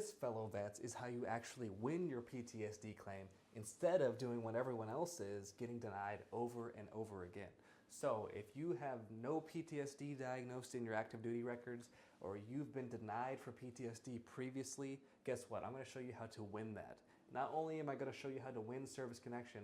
This, fellow vets, is how you actually win your PTSD claim instead of doing what everyone else is, getting denied over and over again. So if you have no PTSD diagnosed in your active duty records, or you've been denied for PTSD previously, guess what? I'm going to show you how to win that. Not only am I going to show you how to win Service Connection,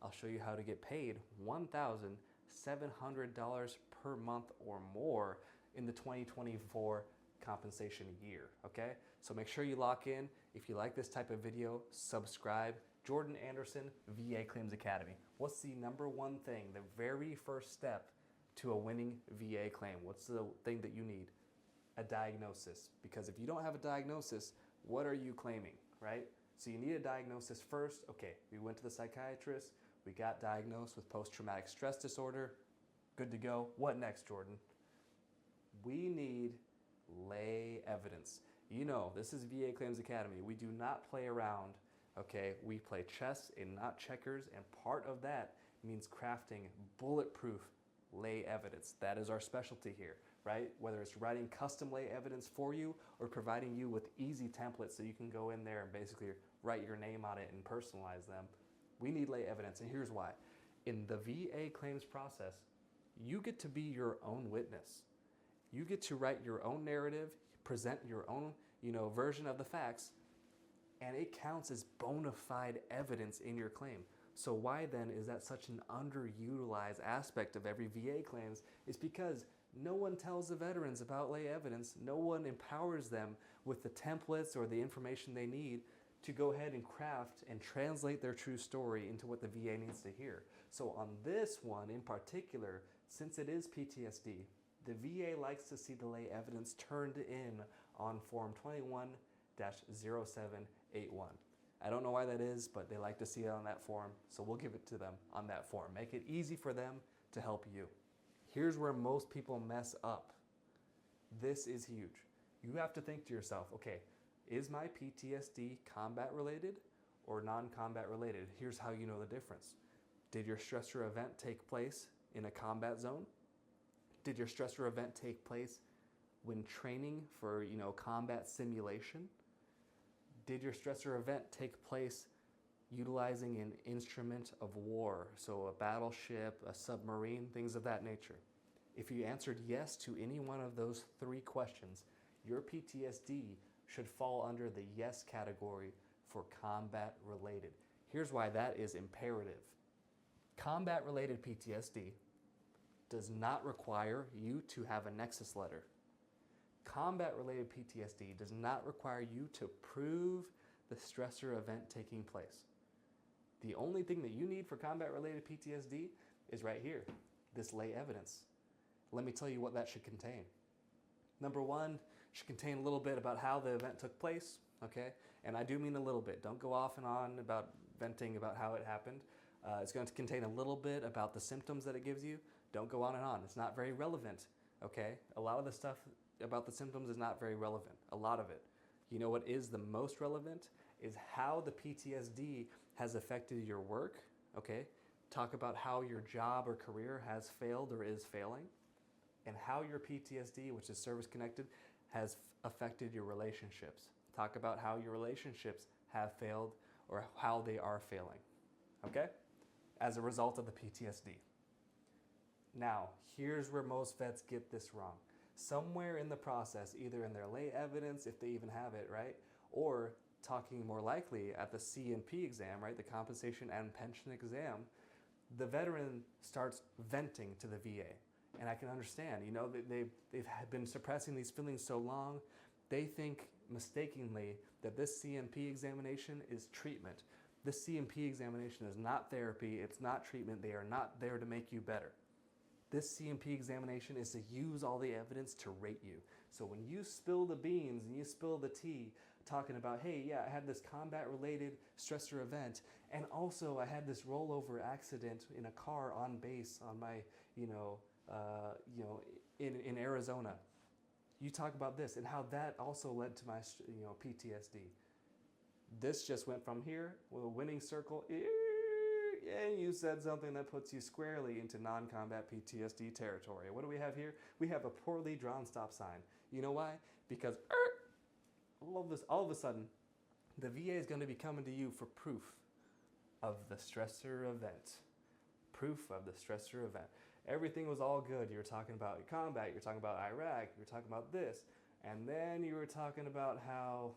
I'll show you how to get paid $1,700 per month or more in the 2024 compensation year, okay? So make sure you lock in. If you like this type of video, subscribe. Jordan Anderson, VA Claims Academy. What's the number one thing, the very first step to a winning VA claim? What's the thing that you need? A diagnosis. Because if you don't have a diagnosis, what are you claiming, right? So you need a diagnosis first. Okay, we went to the psychiatrist, we got diagnosed with post-traumatic stress disorder. Good to go. What next, Jordan? We need lay evidence. You know, this is VA Claims Academy. We do not play around, okay? We play chess and not checkers, and part of that means crafting bulletproof lay evidence. That is our specialty here, right? Whether it's writing custom lay evidence for you or providing you with easy templates so you can go in there and basically write your name on it and personalize them. We need lay evidence, and here's why. In the VA claims process, you get to be your own witness. You get to write your own narrative, present your own, version of the facts, and it counts as bona fide evidence in your claim. So why then is that such an underutilized aspect of every VA claims? Is because no one tells the veterans about lay evidence. No one empowers them with the templates or the information they need to go ahead and craft and translate their true story into what the VA needs to hear. So on this one in particular, since it is PTSD, the VA likes to see the lay evidence turned in on Form 21-0781. I don't know why that is, but they like to see it on that form, so we'll give it to them on that form. Make it easy for them to help you. Here's where most people mess up. This is huge. You have to think to yourself, okay, is my PTSD combat related or non-combat related? Here's how you know the difference. Did your stressor event take place in a combat zone? Did your stressor event take place when training for, combat simulation? Did your stressor event take place utilizing an instrument of war, so a battleship, a submarine, things of that nature? If you answered yes to any one of those three questions, your PTSD should fall under the yes category for combat related. Here's why that is imperative. Combat related PTSD does not require you to have a nexus letter. Combat related PTSD does not require you to prove the stressor event taking place. The only thing that you need for combat related PTSD is right here, this lay evidence. Let me tell you what that should contain. Number one, should contain a little bit about how the event took place, okay? And I do mean a little bit. Don't go off and on about venting about how it happened. It's going to contain a little bit about the symptoms that it gives you. Don't go on and on. It's not very relevant, okay? A lot of the stuff about the symptoms is not very relevant, a lot of it. You know what is the most relevant is how the PTSD has affected your work, okay? Talk about how your job or career has failed or is failing, and how your PTSD, which is service connected, has affected your relationships. Talk about how your relationships have failed or how they are failing, okay? As a result of the PTSD. Now, here's where most vets get this wrong. Somewhere in the process, either in their lay evidence, if they even have it, right? Or talking more likely at the C&P exam, right? The compensation and pension exam, the veteran starts venting to the VA. And I can understand, they've been suppressing these feelings so long, they think mistakenly that this C&P examination is treatment. This C&P examination is not therapy, it's not treatment, they are not there to make you better. This C&P examination is to use all the evidence to rate you. So when you spill the beans and you spill the tea talking about, hey, yeah, I had this combat-related stressor event, and also I had this rollover accident in a car on base on my, in Arizona. You talk about this and how that also led to my, PTSD. This just went from here with a winning circle. And you said something that puts you squarely into non-combat PTSD territory. What do we have here? We have a poorly drawn stop sign. You know why? Because all of a sudden, the VA is going to be coming to you for proof of the stressor event. Proof of the stressor event. Everything was all good. You were talking about your combat, you were talking about Iraq, you were talking about this, and then you were talking about how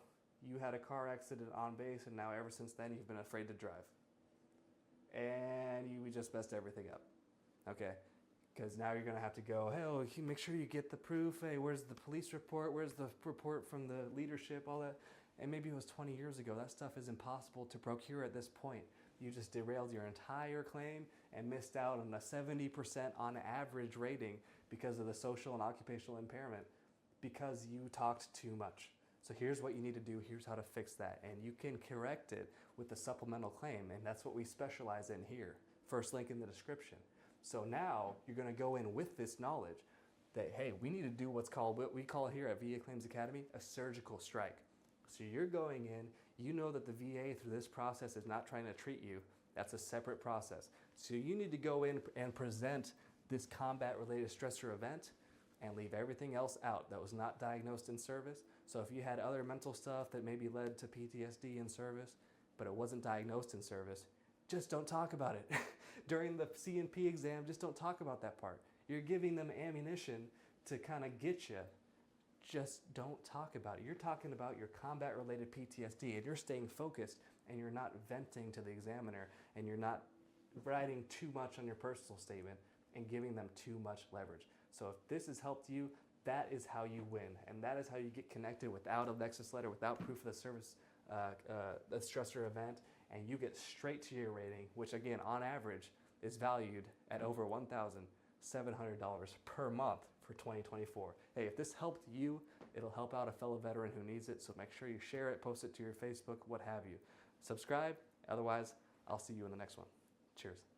you had a car accident on base, and now ever since then you've been afraid to drive. And we just messed everything up. Okay? Because now you're going to have to go, hey, oh, make sure you get the proof. Hey, where's the police report? Where's the report from the leadership? All that. And maybe it was 20 years ago. That stuff is impossible to procure at this point. You just derailed your entire claim and missed out on a 70% on average rating because of the social and occupational impairment because you talked too much. So here's what you need to do. Here's how to fix that. And you can correct it with the supplemental claim. And that's what we specialize in here. First link in the description. So now you're going to go in with this knowledge that, hey, we need to do what we call here at VA Claims Academy, a surgical strike. So you're going in, you know that the VA through this process is not trying to treat you. That's a separate process. So you need to go in and present this combat-related stressor event and leave everything else out that was not diagnosed in service. So if you had other mental stuff that maybe led to PTSD in service, but it wasn't diagnosed in service, just don't talk about it. During the C&P exam, just don't talk about that part. You're giving them ammunition to kind of get you. Just don't talk about it. You're talking about your combat-related PTSD, and you're staying focused, and you're not venting to the examiner, and you're not writing too much on your personal statement and giving them too much leverage. So if this has helped you, that is how you win, and that is how you get connected without a nexus letter, without proof of the service, the stressor event, and you get straight to your rating, which again, on average, is valued at over $1,700 per month for 2024. Hey, if this helped you, it'll help out a fellow veteran who needs it, so make sure you share it, post it to your Facebook, what have you. Subscribe, otherwise, I'll see you in the next one. Cheers.